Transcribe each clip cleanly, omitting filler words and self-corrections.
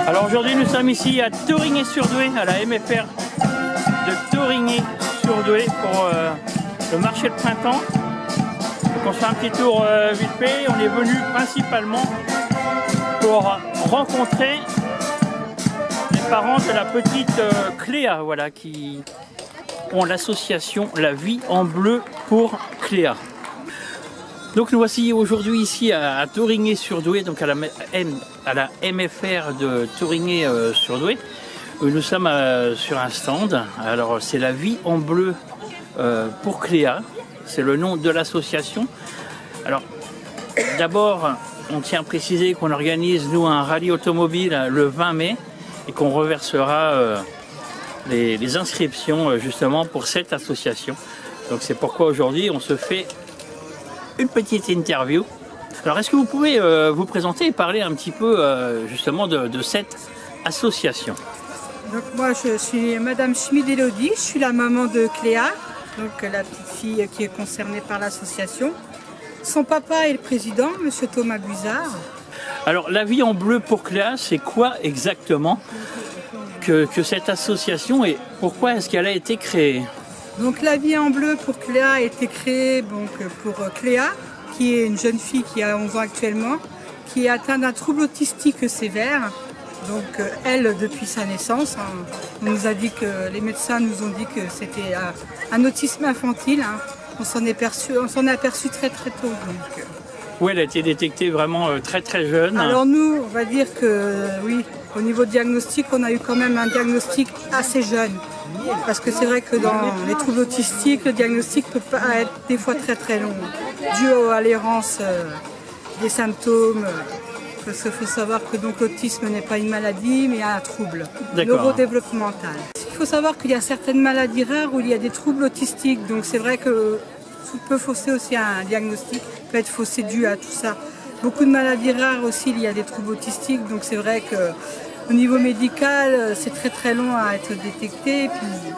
Alors aujourd'hui nous sommes ici à Thorigné-sur-Doué, à la MFR de Thorigné-sur-Doué pour le marché de printemps. Donc on se fait un petit tour vite fait. On est venu principalement pour rencontrer les parents de la petite Cléa, voilà, qui ont l'association La Vie en Bleu pour Cléa. Donc nous voici aujourd'hui ici à Thorigné-sur-Doué, donc à la MFR de Thorigné-sur-Doué. Nous sommes sur un stand. Alors c'est La Vie en Bleu pour Cléa, c'est le nom de l'association. Alors d'abord, on tient à préciser qu'on organise nous un rallye automobile le 20 mai et qu'on reversera les inscriptions justement pour cette association. Donc c'est pourquoi aujourd'hui on se fait une petite interview. Alors est-ce que vous pouvez vous présenter et parler un petit peu justement de cette association? Donc moi je suis Madame Schmid-Elodie, je suis la maman de Cléa, donc la petite fille qui est concernée par l'association. Son papa est le président, Monsieur Thomas Buzard. Alors La Vie en Bleu pour Cléa, c'est quoi exactement que cette association et pourquoi est-ce qu'elle a été créée? Donc La Vie en Bleu pour Cléa a été créée donc, pour Cléa, qui est une jeune fille qui a 11 ans actuellement, qui est atteinte d'un trouble autistique sévère. Donc elle, depuis sa naissance, on nous a dit que les médecins nous ont dit que c'était un autisme infantile. On s'en est aperçu très très tôt. Donc, oui, elle a été détectée vraiment très très jeune. Alors nous, on va dire que oui, au niveau diagnostic, on a eu quand même un diagnostic assez jeune. Parce que c'est vrai que dans les troubles autistiques, le diagnostic peut pas être des fois très très long, dû à l'errance des symptômes. Parce qu'il faut savoir que l'autisme n'est pas une maladie, mais un trouble neurodéveloppemental. Il faut savoir qu'il y a certaines maladies rares où il y a des troubles autistiques, donc c'est vrai que tout peut fausser aussi un diagnostic, peut être faussé dû à tout ça. Beaucoup de maladies rares aussi, il y a des troubles autistiques, donc c'est vrai que au niveau médical, c'est très très long à être détecté. Et puis,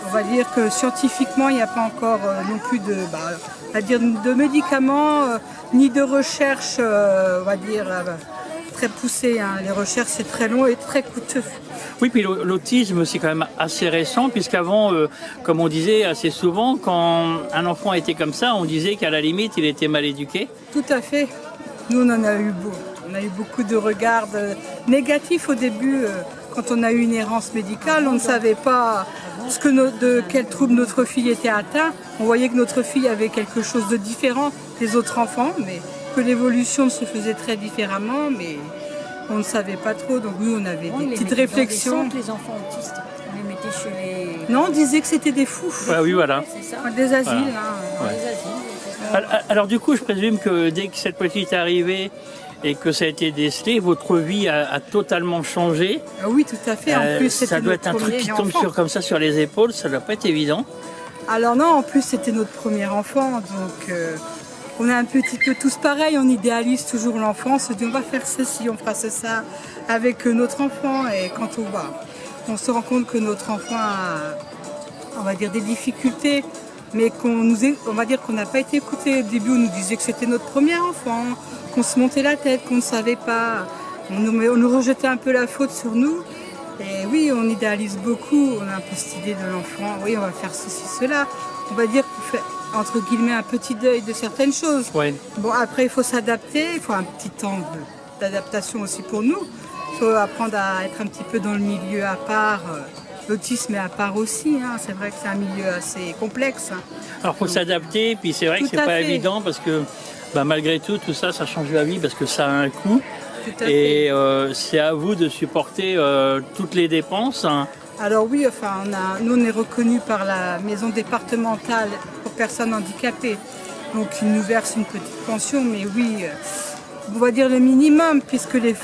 on va dire que scientifiquement, il n'y a pas encore non plus de médicaments, ni de recherche, on va dire, très poussée. Les recherches, c'est très long et très coûteux. Oui, puis l'autisme, c'est quand même assez récent, puisqu'avant, comme on disait assez souvent, quand un enfant était comme ça, on disait qu'à la limite, il était mal éduqué. Tout à fait. Nous, on en a eu beaucoup. On a eu beaucoup de regards négatifs au début. Quand on a eu une errance médicale, on ne savait pas de quel trouble notre fille était atteinte. On voyait que notre fille avait quelque chose de différent des autres enfants, mais que l'évolution se faisait très différemment, mais on ne savait pas trop. Donc nous, on avait des petites réflexions. Les enfants autistes, on les mettait chez les... Non, on disait que c'était des fous. Ah oui, voilà. C'est ça. Des asiles. Voilà. Ouais. Des asiles. Alors du coup, je présume que dès que cette petite est arrivée et que ça a été décelé, votre vie a totalement changé. Ah oui, tout à fait. En plus, ça doit être un truc qui tombe comme ça sur les épaules, ça doit pas être évident. Alors non, en plus c'était notre premier enfant, donc on est un petit peu tous pareils, on idéalise toujours l'enfant, on se dit on va faire ceci, on fera ça avec notre enfant, et quand on se rend compte que notre enfant a, on va dire, des difficultés, mais on va dire qu'on n'a pas été écouté. Au début, on nous disait que c'était notre premier enfant, qu'on se montait la tête, qu'on ne savait pas. On nous rejetait un peu la faute sur nous. Et oui, on idéalise beaucoup. On a un peu cette idée de l'enfant. Oui, on va faire ceci, cela. On va dire qu'on fait, entre guillemets, un petit deuil de certaines choses. Ouais. Bon, après, il faut s'adapter. Il faut un petit temps d'adaptation aussi pour nous. Il faut apprendre à être un petit peu dans le milieu à part. L'autisme est à part aussi, c'est vrai que c'est un milieu assez complexe. Alors il faut s'adapter, puis c'est vrai que c'est pas évident parce que malgré tout ça change la vie parce que ça a un coût. Et c'est à vous de supporter toutes les dépenses. Alors oui, nous on est reconnus par la maison départementale pour personnes handicapées. Donc ils nous versent une petite pension, mais oui, on va dire le minimum, puisque il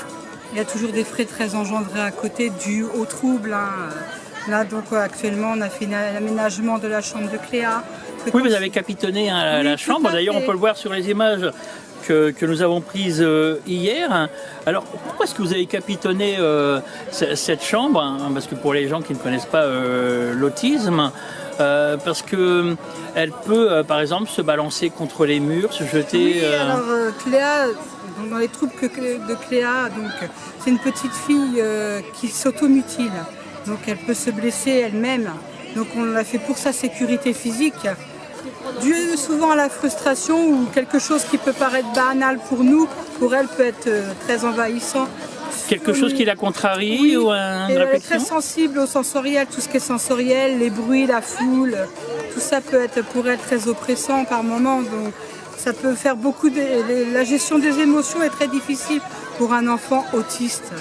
y a toujours des frais très engendrés à côté dus aux troubles. Là, donc actuellement, on a fait l'aménagement de la chambre de Cléa. Oui, vous avez capitonné la chambre. D'ailleurs, on peut le voir sur les images que nous avons prises hier. Alors, pourquoi est-ce que vous avez capitonné cette chambre? Parce que pour les gens qui ne connaissent pas l'autisme, parce que elle peut, par exemple, se balancer contre les murs, se jeter... Oui, alors Cléa, Donc, dans les troubles de Cléa, c'est une petite fille qui s'automutile. Donc elle peut se blesser elle-même. Donc on l'a fait pour sa sécurité physique. Dû souvent à la frustration ou quelque chose qui peut paraître banal pour nous, pour elle peut être très envahissant. Quelque chose qui la contrarie oui, ou une elle est réflexion? très sensible au sensoriel, tout ce qui est sensoriel, les bruits, la foule, tout ça peut être pour elle très oppressant par moments. Donc ça peut faire beaucoup la gestion des émotions est très difficile pour un enfant autiste.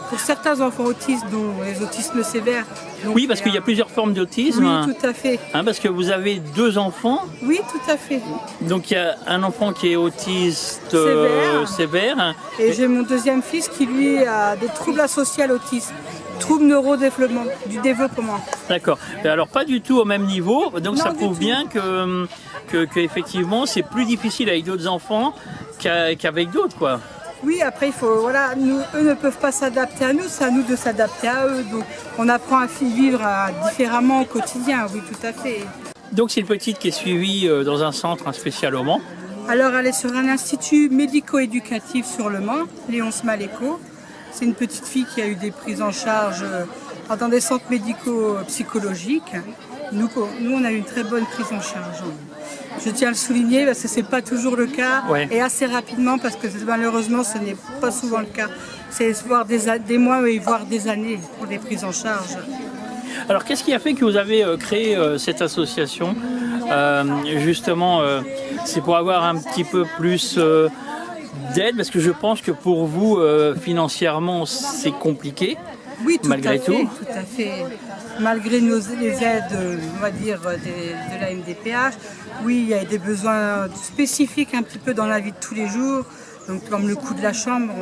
Pour certains enfants autistes, dont les autismes sévères. Oui, parce qu'il y a plusieurs formes d'autisme. Oui, tout à fait. Parce que vous avez 2 enfants. Oui, tout à fait. Donc il y a un enfant qui est autiste sévère. Et j'ai mon deuxième fils qui, lui, a des troubles associés à l'autisme. Troubles neurodéveloppement, du développement. D'accord. Alors pas du tout au même niveau. Donc Non, ça prouve bien que effectivement c'est plus difficile avec d'autres enfants qu'avec d'autres, quoi. Oui, après, il faut, voilà, eux ne peuvent pas s'adapter à nous, c'est à nous de s'adapter à eux. Donc, on apprend à vivre différemment au quotidien, oui, tout à fait. Donc, c'est une petite qui est suivie dans un centre spécial au Mans. Alors, elle est sur un institut médico-éducatif sur le Mans, Léonce Maléco. C'est une petite fille qui a eu des prises en charge dans des centres médico-psychologiques. Nous, on a eu une très bonne prise en charge. Je tiens à le souligner parce que ce n'est pas toujours le cas et assez rapidement parce que malheureusement ce n'est pas souvent le cas. C'est voire des mois et voire des années pour les prises en charge. Alors qu'est-ce qui a fait que vous avez créé cette association justement, c'est pour avoir un petit peu plus d'aide parce que je pense que pour vous financièrement c'est compliqué. Oui, malgré tout. Tout à fait. Malgré les aides, on va dire, de la MDPH, oui, il y a des besoins spécifiques un petit peu dans la vie de tous les jours, donc comme le coût de la chambre.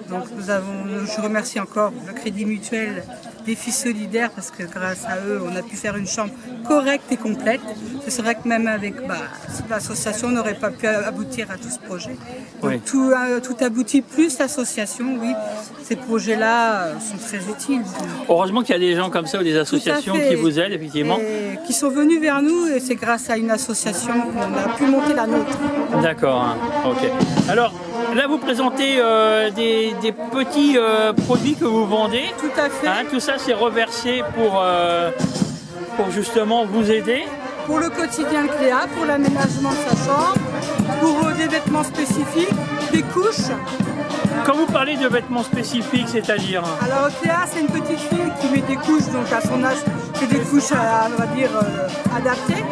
Donc je remercie encore le Crédit Mutuel des Filles Solidaires parce que grâce à eux, on a pu faire une chambre correcte et complète. C'est vrai que même avec l'association, on n'aurait pas pu aboutir à tout ce projet. Donc tout aboutit, plus l'association, oui. Ces projets-là sont très utiles. Heureusement qu'il y a des gens comme ça ou des associations qui vous aident, effectivement. Et qui sont venus vers nous et c'est grâce à une association qu'on a pu monter la nôtre. D'accord, ok. Alors, là, vous présentez des petits produits que vous vendez. Tout à fait. Tout ça, c'est reversé pour justement vous aider. Pour le quotidien de Cléa, pour l'aménagement de sa chambre, pour des vêtements spécifiques, des couches. Quand vous parlez de vêtements spécifiques, c'est-à-dire? Alors Cléa, c'est une petite fille qui met des couches, donc à son âge, c'est des couches, on va dire, adaptées.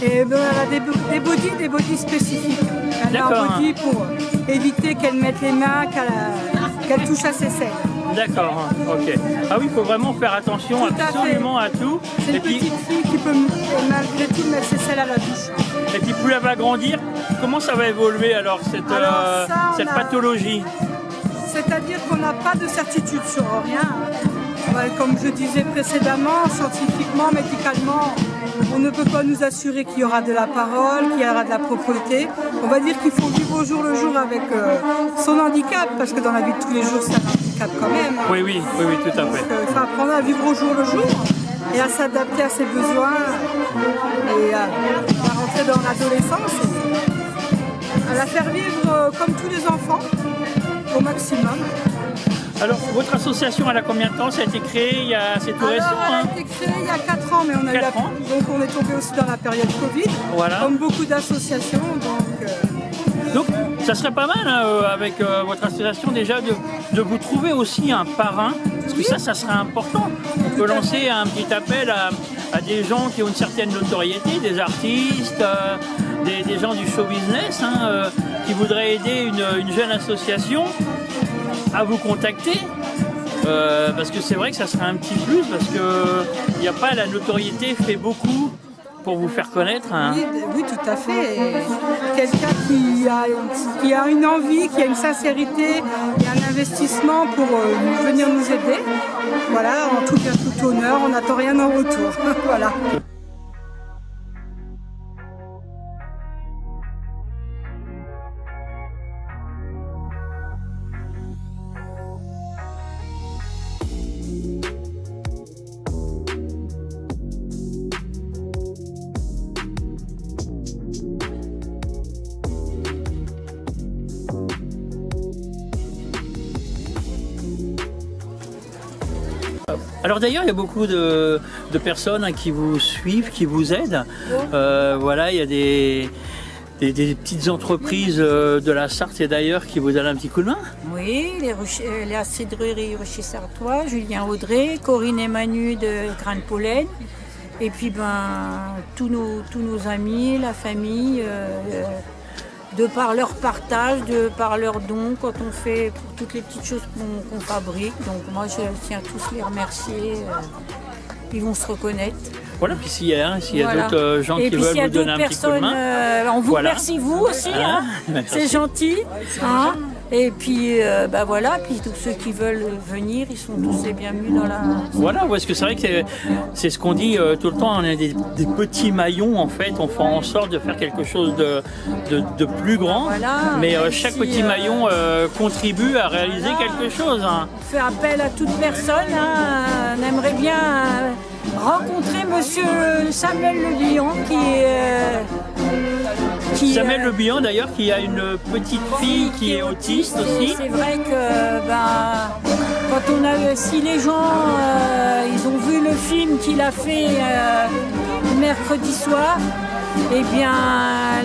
Et elle a des bodys spécifiques. Elle a un body pour éviter qu'elle mette les mains, qu'elle touche à ses selles. D'accord, ok. Ah oui, il faut vraiment faire attention absolument à tout. C'est une petite fille qui peut malgré tout mettre ses selles à la bouche. Et puis plus elle va grandir, comment ça va évoluer alors cette pathologie? C'est-à-dire qu'on n'a pas de certitude sur rien. Comme je disais précédemment, scientifiquement, médicalement, on ne peut pas nous assurer qu'il y aura de la parole, qu'il y aura de la propreté. On va dire qu'il faut vivre au jour le jour avec son handicap, parce que dans la vie de tous les jours, c'est un handicap quand même. Oui, tout à fait. Il faut apprendre à vivre au jour le jour et à s'adapter à ses besoins et à rentrer dans l'adolescence, à la faire vivre comme tous les enfants, au maximum. Alors, votre association, elle a combien de temps? Ça a été créé, c'est tout récent? Elle a été créée il y a 4 ans, mais on a eu donc on est tombé aussi dans la période Covid, comme beaucoup d'associations. Donc, ça serait pas mal avec votre association déjà de vous trouver aussi un parrain, parce que ça serait important. On peut lancer un petit appel à des gens qui ont une certaine notoriété, des artistes, des gens du show business, qui voudraient aider une jeune association à vous contacter, parce que c'est vrai que ça serait un petit plus, parce que il n'y a pas la notoriété fait beaucoup pour vous faire connaître. Oui, tout à fait. Quelqu'un qui a une envie, qui a une sincérité, et un investissement pour venir nous aider. Voilà, en tout cas, tout honneur, on n'attend rien en retour. Voilà. Alors d'ailleurs, il y a beaucoup de personnes hein, qui vous suivent, qui vous aident. Voilà, il y a des petites entreprises de la Sarthe et d'ailleurs qui vous donnent un petit coup de main. Oui, la cidrerie Rocher-Sartois, Julien Audrey, Corinne et Manu de Grain de Pollen. Et puis tous nos amis, la famille, de par leur partage, de par leurs dons, quand on fait pour toutes les petites choses qu'on fabrique. Donc moi je tiens à tous les remercier, ils vont se reconnaître. Voilà, puis s'il y a voilà. D'autres gens qui veulent vous donner un petit coup de main. On vous remercie vous aussi, hein. C'est gentil. Hein. Et puis voilà, puis tous ceux qui veulent venir, ils sont tous les bienvenus dans la... Voilà, parce que c'est vrai que c'est ce qu'on dit tout le temps, on a des petits maillons en fait, on fait en sorte de faire quelque chose de plus grand, voilà, mais chaque petit maillon contribue à réaliser quelque chose. Hein. On fait appel à toute personne, hein. On aimerait bien rencontrer monsieur Samuel Le Bihan Samuel Le Bihan d'ailleurs qui a une petite fille qui est autiste aussi. C'est vrai que quand si les gens ils ont vu le film qu'il a fait mercredi soir, eh bien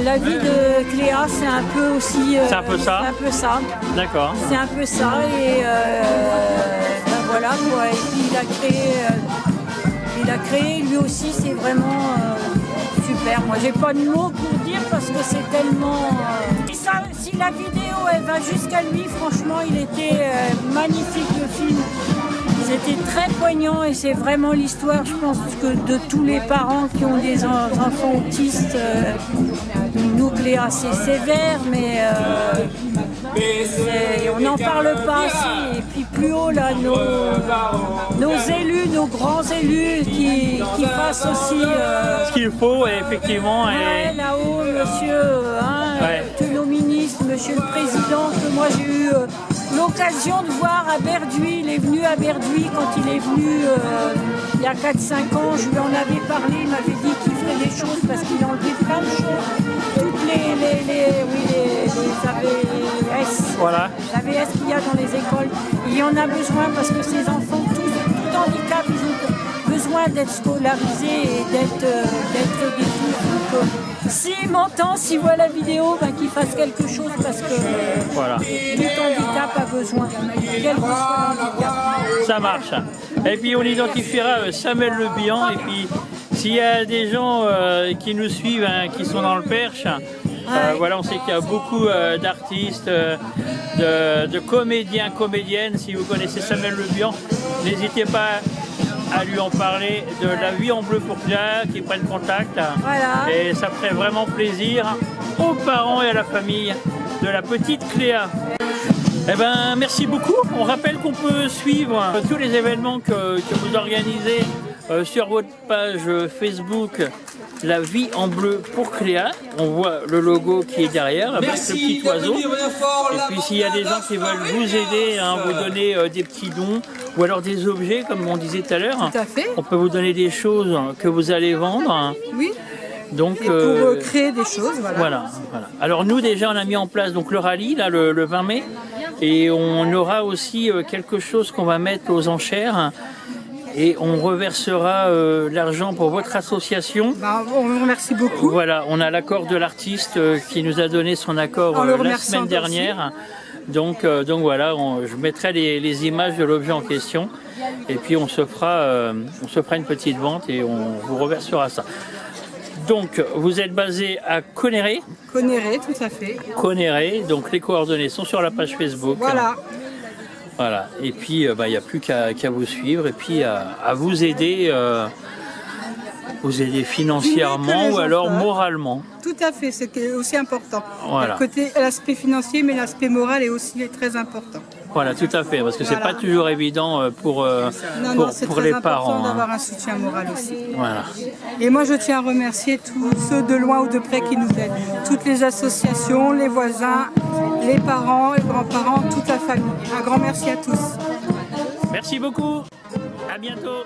la vie de Cléa c'est un peu aussi... c'est un peu ça. C'est un peu ça. D'accord. C'est un peu ça et voilà quoi. Et puis il a créé lui aussi, c'est vraiment super. Moi j'ai pas de mots pour dire parce que c'est tellement... Si la vidéo elle va jusqu'à lui, franchement il était magnifique le film. C'était très poignant et c'est vraiment l'histoire, je pense, de tous les parents qui ont des enfants autistes. Nous, Cléa, c'est sévère, mais on n'en parle pas assez. Et puis plus haut, là, nos élus, nos grands élus qui fassent aussi... ce qu'il faut, effectivement. Ouais, là-haut, monsieur, tous nos ministres, monsieur le président, que moi j'ai eu... l'occasion de voir à Berduy, il est venu à Berduy quand il est venu il y a 4-5 ans, je lui en avais parlé, il m'avait dit qu'il ferait des choses parce qu'il enlevait plein de choses, toutes les AVS, voilà. l'AVS qu'il y a dans les écoles, il y en a besoin parce que ces enfants, tout handicap, ils ont besoin d'être scolarisés et d'être découvris. S'il m'entend, s'il voit la vidéo, qu'il fasse quelque chose parce que voilà. Tout handicap a besoin, quel que soit l'handicap. Ça marche. Et puis on identifiera Samuel Le Bihan. Et puis s'il y a des gens qui nous suivent, hein, qui sont dans le Perche, voilà, on sait qu'il y a beaucoup d'artistes, de comédiens, comédiennes. Si vous connaissez Samuel Le Bihan, n'hésitez pas à lui en parler de la vie en bleu pour Cléa, qui prennent contact. Voilà. Et ça ferait vraiment plaisir aux parents et à la famille de la petite Cléa. Eh ben, merci beaucoup. On rappelle qu'on peut suivre tous les événements que vous organisez sur votre page Facebook La vie en bleu pour Cléa. On voit le logo qui est derrière avec le petit oiseau. Et puis s'il y a des gens qui veulent vous aider, hein, vous donner des petits dons ou alors des objets comme on disait tout à l'heure. Tout à fait. On peut vous donner des choses que vous allez vendre. Oui. Donc, et pour créer des choses, voilà. Alors nous déjà on a mis en place donc le rallye là le 20 mai et on aura aussi quelque chose qu'on va mettre aux enchères et on reversera l'argent pour votre association. On vous remercie beaucoup. Voilà, on a l'accord de l'artiste qui nous a donné son accord la semaine dernière. Donc voilà, je mettrai les images de l'objet en question et puis on se fera une petite vente et on vous reversera ça. Donc, vous êtes basé à Conneré. Conneré, tout à fait. Conneré, donc les coordonnées sont sur la page Facebook. Voilà. Voilà, et puis il n'y a plus qu'à vous suivre et puis à vous aider financièrement ou alors moralement. Tout à fait, c'est aussi important. Voilà. L'aspect financier, mais l'aspect moral est aussi très important. Voilà, tout à fait, parce que c'est pas toujours évident pour les parents. C'est d'avoir un soutien moral aussi. Voilà. Et moi, je tiens à remercier tous ceux de loin ou de près qui nous aident. Toutes les associations, les voisins, les parents, les grands-parents, toute la famille. Un grand merci à tous. Merci beaucoup. À bientôt.